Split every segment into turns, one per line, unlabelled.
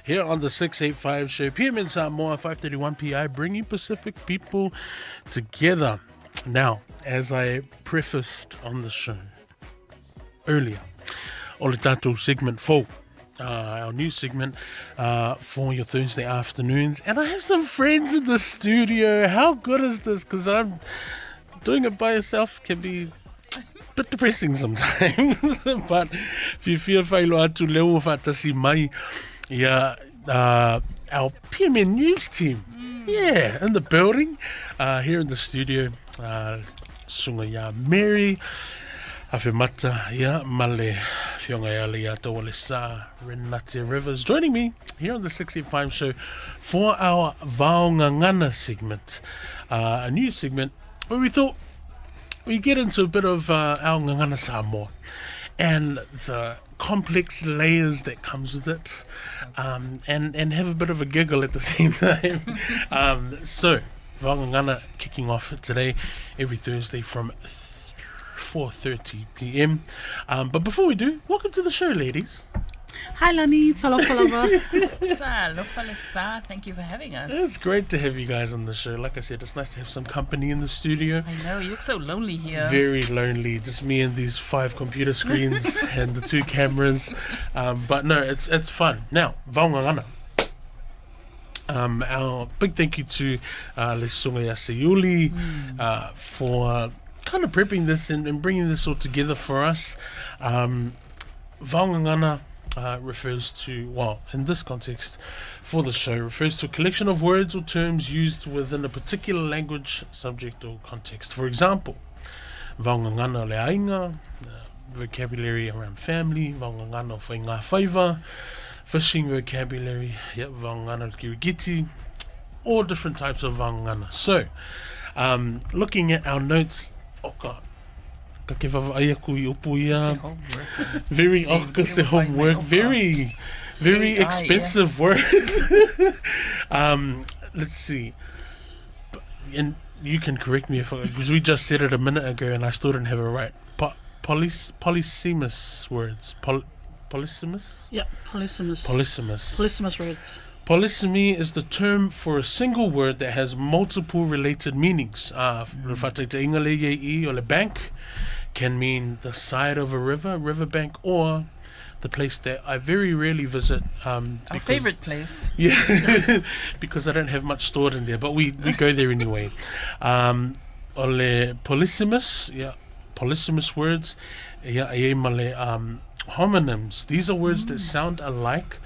here on the 685 show, PM in Samoa, 5:31 PI, bringing Pacific people together. Now, as I prefaced on the show earlier, o le tātou segment 4, our new segment for your Thursday afternoons, and I have some friends in the studio. How good is this? Because I'm doing it by yourself can be bit depressing sometimes, but if you feel whailo atu leo whatasi mai, yeah, our PMN News team, yeah, in the building, here in the studio, sunga ya Mary, Afemata, yeah, male, fionga ya Leiataualesa, Renate Rivers, joining me here on the 685 show for our Vaongangana segment, a new segment where we thought we get into a bit of our Ngangana Samoa and the complex layers that comes with it, and have a bit of a giggle at the same time. So, Vaongangana kicking off today, every Thursday from 4:30 p.m. But before we do, welcome to the show, ladies.
Hi Lani, Salopalava.
Leiataualesa, thank you for having us.
It's great to have you guys on the show. Like I said, it's nice to have some company in the studio.
I know, you look so lonely here.
Very lonely, just me and these 5 computer screens and the 2 cameras. But no, it's fun. Now, Vaongangana. Our big thank you to Lesunga Yasayuli for kind of prepping this and bringing this all together for us. Vaongangana refers to, well, in this context for the show, refers to a collection of words or terms used within a particular language, subject or context. For example, Vaongangana o le ainga, vocabulary around family, Vaongangana o whainga whaiva, fishing vocabulary, Vaongangana o kirigiti, all different types of Vaongangana. So, looking at our notes, very homework, very expensive words. Let's see, and you can correct me because we just said it a minute ago and I still didn't have it right. Polysemous words. Polysemous?
Yeah, polysemous.
Polysemous.
Polysemous words.
Polysemy is the term for a single word that has multiple related meanings. Bank can mean the side of a riverbank, or the place that I very rarely visit.
Our favorite place.
Yeah, because I don't have much stored in there, but we go there anyway. Polysemous, polysemous words. Homonyms. These are words that sound alike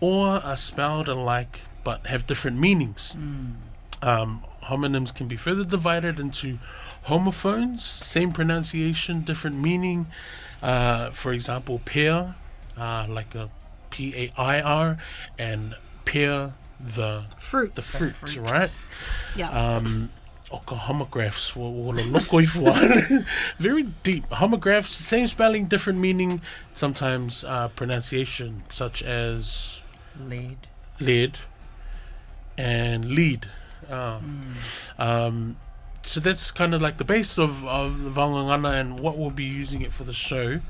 or are spelled alike but have different meanings. Homonyms can be further divided into homophones, same pronunciation, different meaning. For example, pear, like a P-A-I-R, and pear, the fruit, right?
Yeah.
Homographs, very deep. Homographs, same spelling, different meaning, sometimes pronunciation, such as lead and lead. So that's kind of like the base of the Vaongangana and what we'll be using it for the show.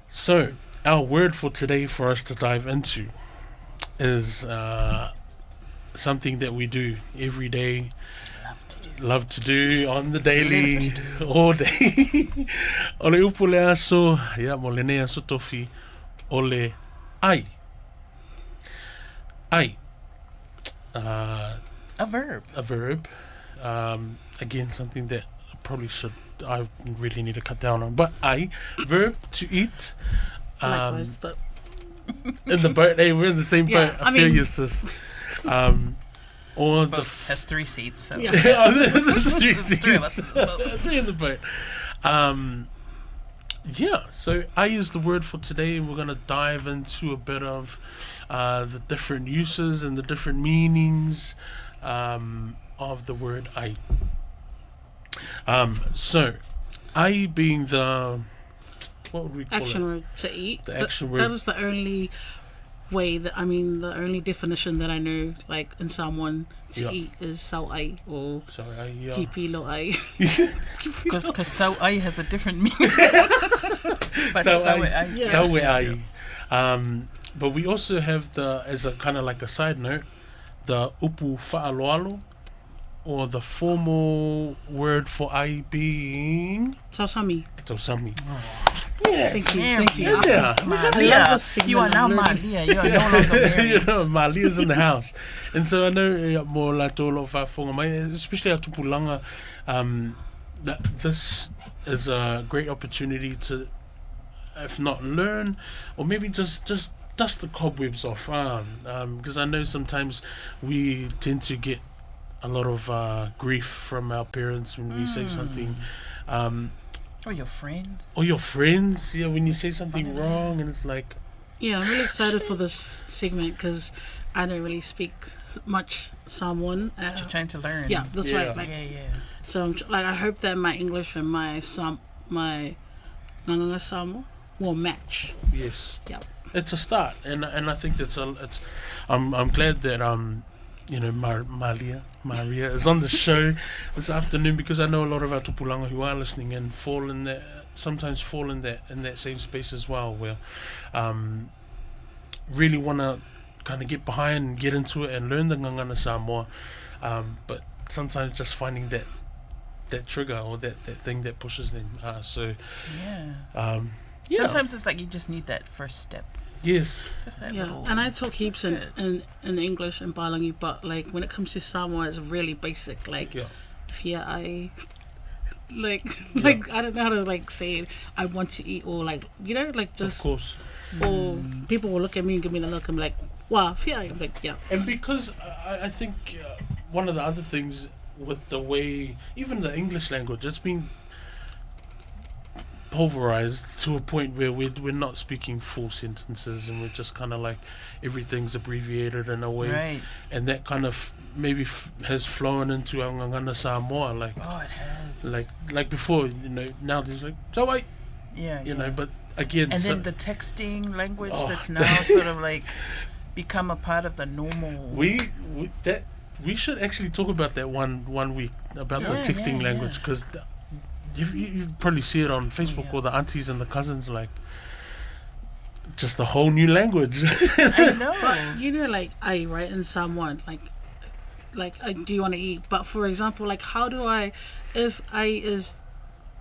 So our word for today for us to dive into is something that we do every day, love to do on the daily, all day. Ole upu le aso, mo le ne Aso Tofi, ole ai. Ai.
A verb.
A verb. Again, something that I really need to cut down on. But ai, verb, to eat.
Likewise, but
in the boat, hey, we're in the same boat. I feel you, sis. Or
the has 3 seats, so
there's 3 seats.
3 of us in the boat.
3 in the boat. So I use the word for today, and we're going to dive into a bit of the different uses and the different meanings of the word I. So I being the, what would we call
action
it?
word, to eat.
The action word.
That is the only way that, the only definition that I know, like in Samoan, to eat is sau ai or kipi lo ai.
Because sau ai has a different meaning. But
sau ai. But we also have as a kind of like a side note, the upu fa'aloalo, or the formal word for ai being
Tausami.
tausami. Yes.
Thank you.
There
Thank
we
you.
go.
Yeah.
Malia,
this segment.
you are now
I'm learning.
Malia. You are no longer
You
married.
know, Malia's in the house. And so I know more like tolo whafonga mai, especially our tupulanga, that this is a great opportunity to, if not learn, or maybe just dust the cobwebs off. Because I know sometimes we tend to get a lot of grief from our parents when we say something.
Or your friends.
Or your friends, yeah, when you say something wrong, and it's like,
Yeah, I'm really excited for this segment because I don't really speak much Samoan.
You're trying to learn.
Yeah, that's
Yeah.
right. Like,
Yeah.
so I hope that my English and my Nganga Samoa will match.
yes.
Yeah.
It's a start, and I think I'm glad that Maria is on the show this afternoon, because I know a lot of our tupulanga who are listening and sometimes fall in that same space as well, where really want to kind of get behind and get into it and learn the ngangana Samoa, but sometimes just finding that trigger or that thing that pushes them.
Yeah.
Yeah.
Sometimes it's like you just need that first step.
Yes.
Just that
Yeah,
little.
and I talk heaps in
Good.
English and Palangi, but like when it comes to Samoa, it's really basic. Like,
Yeah.
fia I, like,
Yeah.
like I don't know how to like say it. I want to eat, or like like
Of
just,
course.
or people will look at me and give me the look. I'm like, wow, fia I. I'm like, yeah.
And because I think one of the other things with the way even the English language, it's been pulverized to a point where we're not speaking full sentences, and we're just kind of like everything's abbreviated in a way,
Right.
and that kind of maybe has flown into our ngangana Samoa, like
Oh, it has.
like before, now there's like so wait,
Yeah.
but again,
And
so,
then the texting language
Oh,
that's now sort of like become a part of the normal.
we should actually talk about that one week about the
Yeah,
texting
yeah,
language,
yeah.
because you probably see it on Facebook,
Yeah.
or the aunties and the cousins, like just a whole new language.
I know.
But like I right in Samoan, like I do want to eat, but for example, like how do I, if I is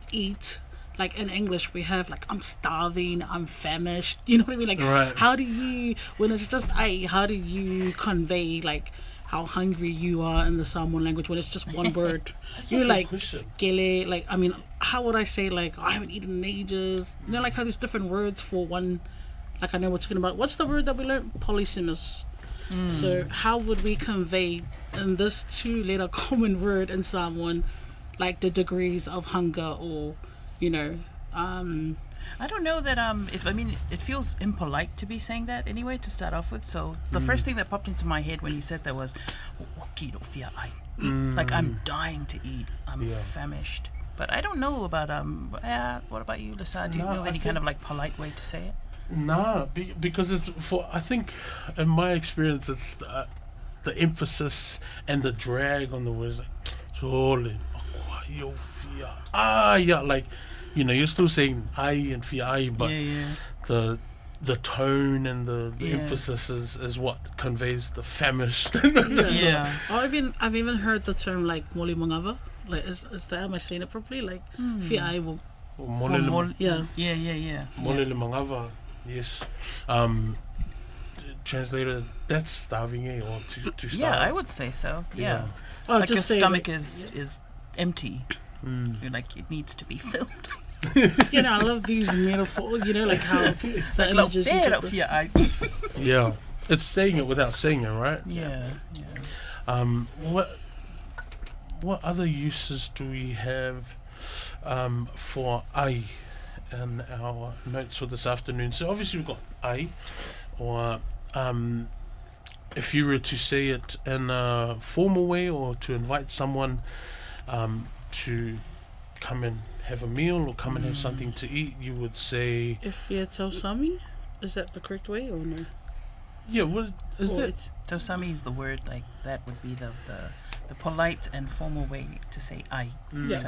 eat, like in English we have like I'm starving, I'm famished, you know what I mean? Like
Right.
how do you, when it's just how do you convey like how hungry you are in the Samoan language when it's just one word?
That's
You're
a good
like
question.
gele, like I mean, how would I say like I haven't eaten in ages? Like how there's different words for one. Like I know we're talking about, what's the word that we learned? Polysemous. So how would we convey in this 2-letter common word in Samoan, like the degrees of hunger, or
I don't know that it feels impolite to be saying that anyway to start off with. So the first thing that popped into my head when you said that was "Wakiro fia ai." Like I'm dying to eat. I'm
Yeah.
famished. But I don't know about what about you, Lisa? Do you
No,
know
I
any
think-
kind of like polite way to say it?
Nah, because it's I think in my experience, it's the emphasis and the drag on the words, like "Sole, yo fia ai," like you're still saying "ai" and "fia ai," but
Yeah.
the tone and the
Yeah.
emphasis is what conveys the famished.
Yeah.
Or I've even heard the term like moli mangava. Like is that, am I saying it properly? Like fia ai will,
Molele
yeah.
Yeah.
molele mangava, yes. Translated, that's starving, or to starve.
Yeah, I would say so. Yeah.
Or
Like your
just say
stomach
like,
is empty. You're like it needs to be filled.
I love these metaphors. Like how the
Like,
images. you
"Pero
should-
fia ai."
Yeah, it's saying it without saying it, right?
Yeah.
What other uses do we have for ai in our notes for this afternoon? So obviously we've got ai, or if you were to say it in a formal way, or to invite someone to come and have a meal or come and have something to eat, you would say,
If you tell Sami, is that the correct way or no?
yeah, what is
Or
that?
it's-
Tosami is the word, like that would be the polite and formal way to say ai.
Yeah.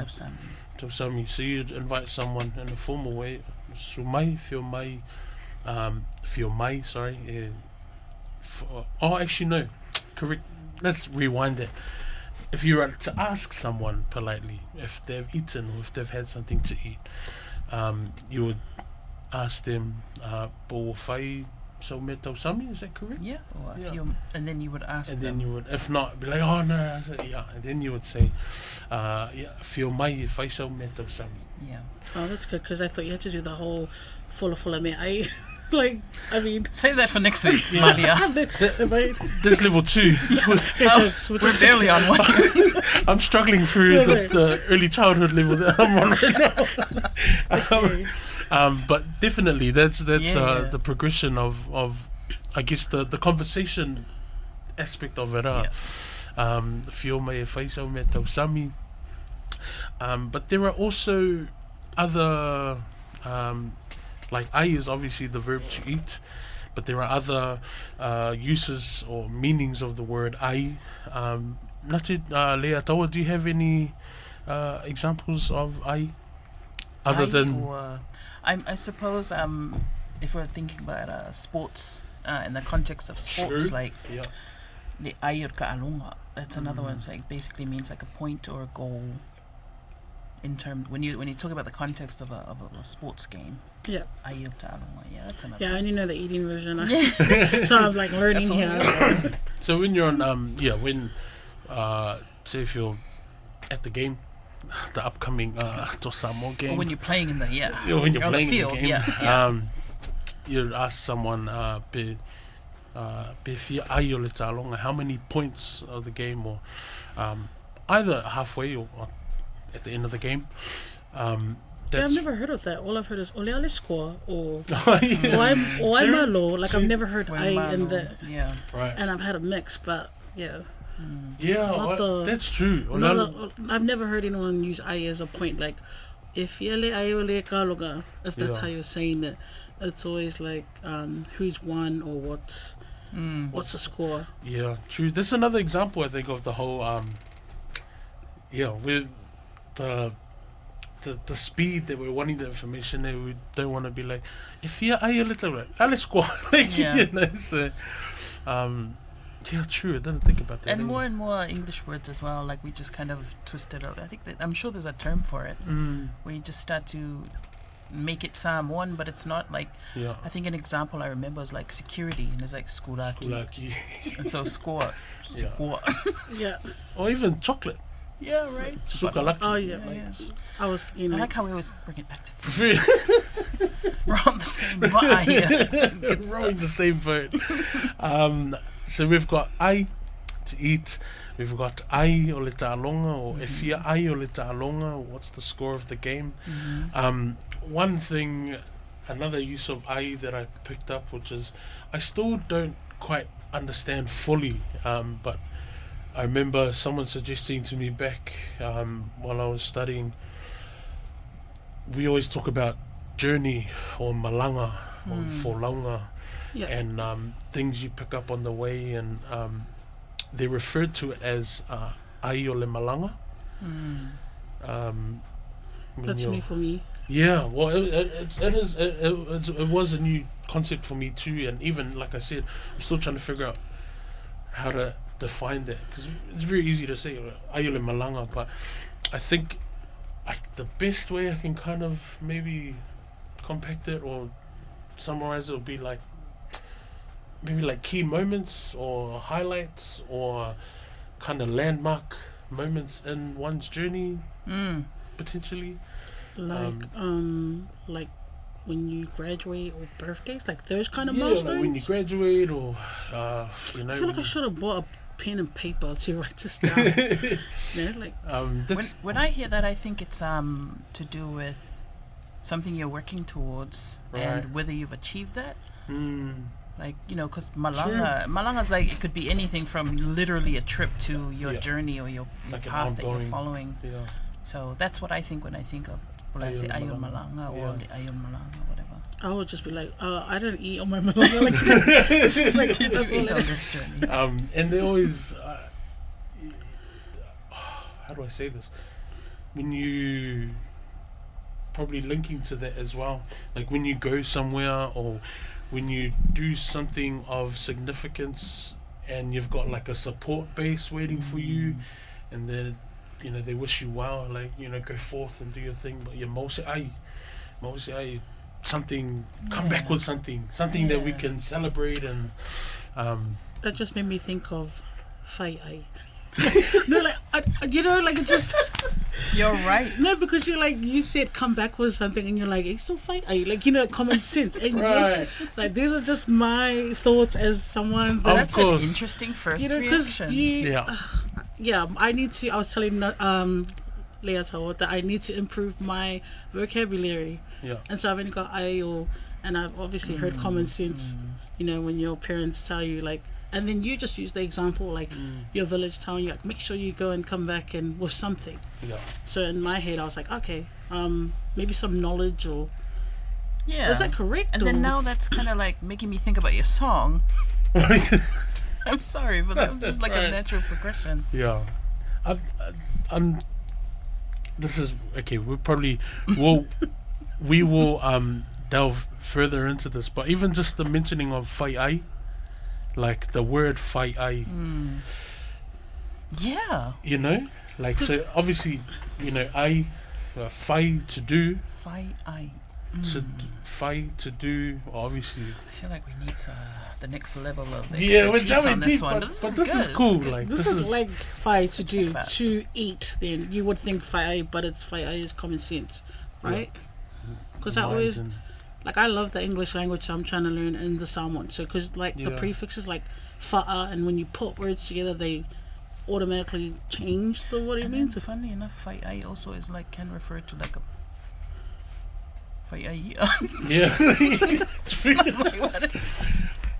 Tosami.
So you'd invite someone in a formal way, sumai, fio mai, Feel mai, sorry. Actually, no. Correct. Let's rewind it. If you were to ask someone politely if they've eaten or if they've had something to eat, you would ask them, "Po whai sau me tau sami?" Is that correct?
Yeah. Or
Yeah.
and then you would ask
And
them.
then you would, if not, be like, "Oh no," I said, yeah. And then you would say, "Yeah, feel mai whai sau me tau sami."
Yeah.
Oh, that's good because I thought you had to do the whole full me. I mean,
Save that for next week, Malia.
This level 2.
We're barely on one.
I'm struggling through the early childhood level that I'm on right now.
Okay.
But definitely, that's
Yeah.
the progression of I guess the conversation aspect of it. Fio mai e whai sau me tau sami. But there are also other, like ai is obviously the verb to eat, but there are other uses or meanings of the word ai. Nate, Leiataualesa, do you have any examples of ai? Other than...
Or, I suppose if we're thinking about sports in the context of sports,
True.
like
Yeah.
the ai o ka alonga, that's another one. It's like basically means like a point or a goal. In terms when you talk about the context of a sports game,
Yeah.
ai o ka alonga, yeah, that's another.
Yeah, I
one.
only know the eating version. So I'm like learning
That's
here.
So when you're on, when, say if you're at the game, the upcoming to Samoa game,
Or when you're playing in the
when you're
on
playing
the field,
in the game,
yeah.
you'd ask someone, pe fia ai o le tālonga, how many points of the game, or either halfway or at the end of the game.
Yeah, I've
That's
never heard of that. All I've heard is ole ale score or
Yeah,
or I'm
True.
malo. Like
True.
I've never heard
When
I in
Malo-
the,
yeah.
right.
and I've had a mix, but yeah.
Yeah,
Not the-
that's true.
I've never heard anyone use I as a point. Like, if yele ai ole kaloga, if that's
Yeah.
how you're saying it, it's always like who's won or what's the score.
Yeah, true. That's another example, I think, of the whole, with the speed that we're wanting the information there. We don't want to be like, if you're a little bit, let's go. Like,
Yeah.
So, yeah, true. I didn't think about that.
And
either.
more and more English words as well. Like we just kind of twisted up. I think that I'm sure there's a term for it where you just start to make it Samoan, but it's not. Like
Yeah.
I think an example I remember is like security, and it's like skulaki,
Skulaki.
and so score.
Yeah.
Or even chocolate.
Yeah, right.
Sukalaki.
Oh yeah.
Yeah,
Like,
yeah.
I was,
I
like,
like how we always bring it back to food. We're on the same vibe here.
Rowing the same boat. So we've got ai to eat. We've got ai o le tālonga, or e fia ai o le tālonga, what's the score of the game. One thing, another use of ai that I picked up, which is I still don't quite understand fully, but I remember someone suggesting to me back while I was studying, we always talk about journey or malanga or folaunga,
yeah.
and things you pick up on the way, and they referred to it as ai o le malanga. When
That's
you're-
new for me.
Yeah, well, it was a new concept for me too, and even like I said, I'm still trying to figure out how to define that, because it's very easy to say ai o le malanga, but I think the best way I can kind of maybe compact it or summarize it would be like maybe like key moments or highlights or kind of landmark moments in one's journey, potentially.
Like when you graduate or birthdays, like those kind of
Yeah,
milestones.
like when you graduate, or
I feel like I should have bought a pen and paper to write this down. Like
that's
When I hear that, I think it's to do with something you're working towards
Right.
and whether you've achieved that. Like, because
True.
Malanga's like, it could be anything from literally a trip to your
Yeah.
journey or your
Like an
path that you're
ongoing-
following.
yeah.
So that's what I think when I think of, when I say
Ayo
Ayo Malanga or
Yeah.
the Ayo Malanga, whatever.
I would just be like, I didn't eat on my malanga. Like, like
Did
that's
you
all
eat
it
on
is.
this journey?
And they always how do I say this, when you probably linking to that as well, like when you go somewhere or when you do something of significance and you've got like a support base waiting for you, and then they wish you well, like go forth and do your thing, but you mostly something, come back with something that we can celebrate. And
That just made me think of whai ai. No, like like it just.
You're right.
No, because you said come back with something, and you're like, it's so whai ai, like common sense. And
right,
like these are just my thoughts as someone that,
That's an interesting first reaction.
I need to. I was telling Leiataualesa that I need to improve my vocabulary.
yeah,
And so I've only got aio, and I've obviously heard common sense. When your parents tell you like, and then you just use the example like your village telling you like, make sure you go and come back and with something.
yeah.
So in my head I was like, okay, maybe some knowledge or is that correct?
And then now that's kind of like making me think about your song. I'm sorry, but that was just like a natural progression.
Yeah, I'm. This is okay. We will delve further into this, but even just the mentioning of whai ai, like the word whai ai,
Yeah.
like so obviously ai, whai to do,
Whai ai.
whai to do, obviously.
I feel like we need the next level of
Yeah, we're
expertise on
diving
this
deep,
one.
but
This
this
good.
is cool.
good.
Like
This is like whai to do,
about.
to eat. Then you would think whai ai, but it's whai ai is common sense, right? Because I always like I love the English language, so I'm trying to learn in the Samoan. So because like the
Yeah.
prefixes like fa'a, and when you put words together, they automatically change what it
And
means.
then, funny enough, whai ai also is like can refer to like a whai ai.
yeah, it's free.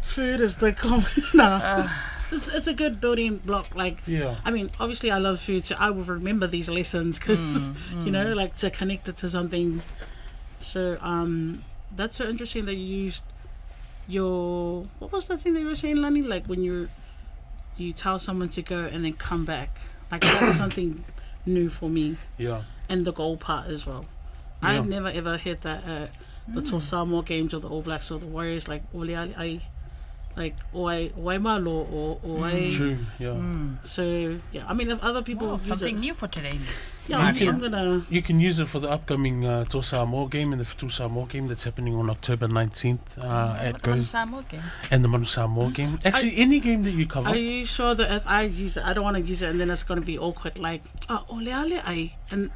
Food is the common. Nah, it's a good building block. Like,
Yeah,
I mean, obviously I love food, so I will remember these lessons because like to connect it to something. So that's so interesting that you used your, what was the thing that you were saying, Lani? Like when you tell someone to go and then come back. Like that's something new for me,
yeah,
and the goal part as well. I had never ever heard that at the Tō Samoa games or the All Blacks or the Warriors. Like oleali ai, like oi malo or oi.
true. Yeah,
So yeah, I mean if other people
Well,
use
something
it,
new for today.
yeah,
Nadia.
I'm gonna.
you can use it for the upcoming Tō Samoa game and the Tō Samoa game that's happening on October 19th at Goes,
Samoa game.
and the Manu Samoa game. Actually, any game that you cover.
Are you sure that if I use it, I don't want to use it and then it's going to be awkward? Like, oleale ai, and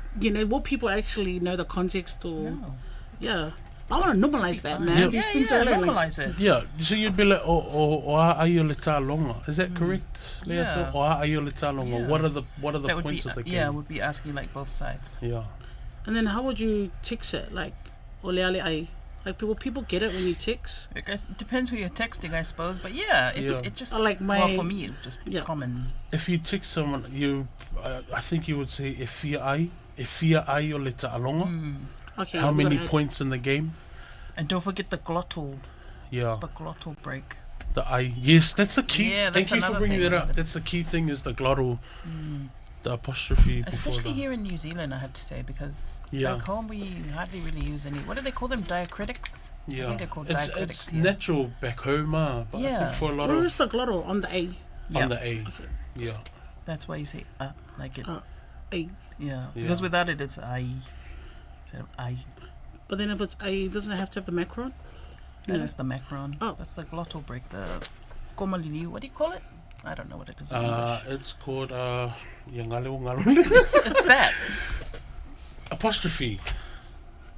will people actually know the context or?
No.
Yeah, I want to normalize that, man.
Yeah.
These
Yeah,
things
yeah,
are like,
normalize it.
Yeah, so you'd be like, o a ai o le tā longa. Is that correct?
Yeah.
O a ai o le tā longa.
Yeah.
What are the
That would
points
be
of the game?
yeah, would be asking like both sides.
Yeah.
and then how would you text it? Like, oleale ai. Like people get it when you text.
I guess it depends who you're texting, I suppose. But yeah,
Yeah.
it just
Or like
well for me, it just
Yeah.
common.
If you text someone, I think you would say e fia ai o le tā longa.
Okay.
How
I'm
many
gonna add-
points in the game?
And don't forget the glottal
Yeah.
break.
The I. Yes, that's the key.
Yeah,
Thank
that's
you for
another
bringing
thing.
that up. That's the key thing is the glottal, the apostrophe.
Especially
before
here in New Zealand, I have to say, because
Yeah.
back home we hardly really use any. What do they call them? Diacritics? I
Yeah.
think they're called
It's
diacritics.
natural back home, but I
Yeah.
think for a lot
Where
of
is the glottal on the a?
Yeah.
on the A. Yeah.
That's why you say like it.
A.
Yeah.
Yeah.
Because without it, it's I. Instead of I.
But then if it's a, doesn't it have to have the macron?
That
No.
is the macron.
Oh.
That's the glottal break. The komalili. What do you call it? I don't know what it is in English.
It's called ngale o ngalo.
It's that.
Apostrophe.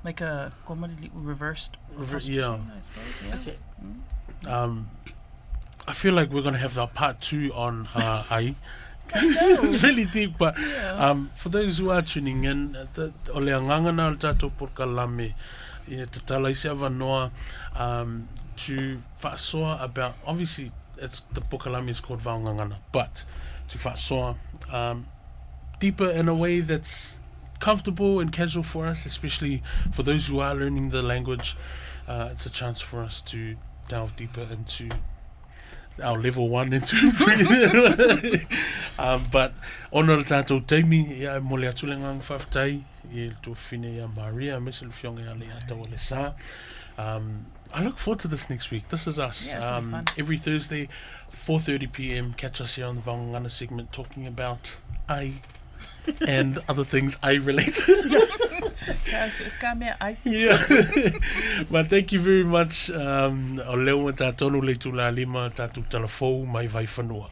Like a komalili reversed.
Yeah.
I suppose, yeah.
Okay.
I feel like we're gonna have our part 2 on I. It's really deep, but for those who are tuning in, o le angangana o le tātou porkalame, te talaisia wanoa, to whaasoa about, obviously the porkalame is called Vaongangana, but to whaasoa deeper in a way that's comfortable and casual for us, especially for those who are learning the language. It's a chance for us to delve deeper into our level 1 and 2 3. But ono le tātou teimi ia mo le atulenga ng whaftai i tō whine ia Maria mesel fionga ia Leiataualesa. I look forward to this next week. This is us.
Yeah, it's gonna be fun.
Every Thursday, 4:30 p.m. Catch us here on the Vangana segment talking about ai and other things ai related. Yeah. But thank you very much. O leo ta tonu le tula lima tatu talafou mai vai whanua.